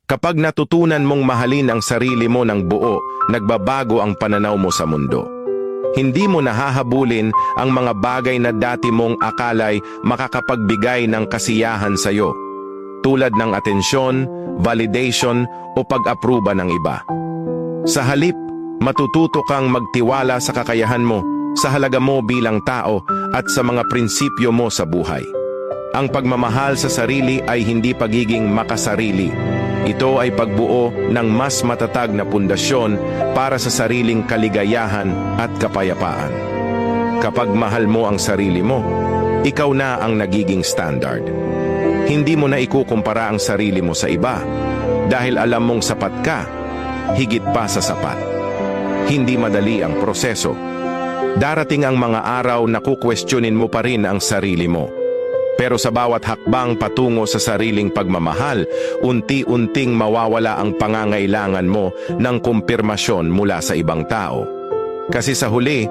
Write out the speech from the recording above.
Kapag natutunan mong mahalin ang sarili mo ng buo, nagbabago ang pananaw mo sa mundo. Hindi mo nahahabulin ang mga bagay na dati mong akalay makakapagbigay ng kasiyahan sa iyo, tulad ng atensyon, validation o pag-apruba ng iba. Sa halip, matututo kang magtiwala sa kakayahan mo, sa halaga mo bilang tao at sa mga prinsipyo mo sa buhay. Ang pagmamahal sa sarili ay hindi pagiging makasarili. Ito ay pagbuo ng mas matatag na pundasyon para sa sariling kaligayahan at kapayapaan. Kapag mahal mo ang sarili mo, ikaw na ang nagiging standard. Hindi mo na ikukumpara ang sarili mo sa iba dahil alam mong sapat ka, higit pa sa sapat. Hindi madali ang proseso. Darating ang mga araw na kukwestiyonin mo pa rin ang sarili mo. Pero sa bawat hakbang patungo sa sariling pagmamahal, unti-unting mawawala ang pangangailangan mo ng kumpirmasyon mula sa ibang tao. Kasi sa huli,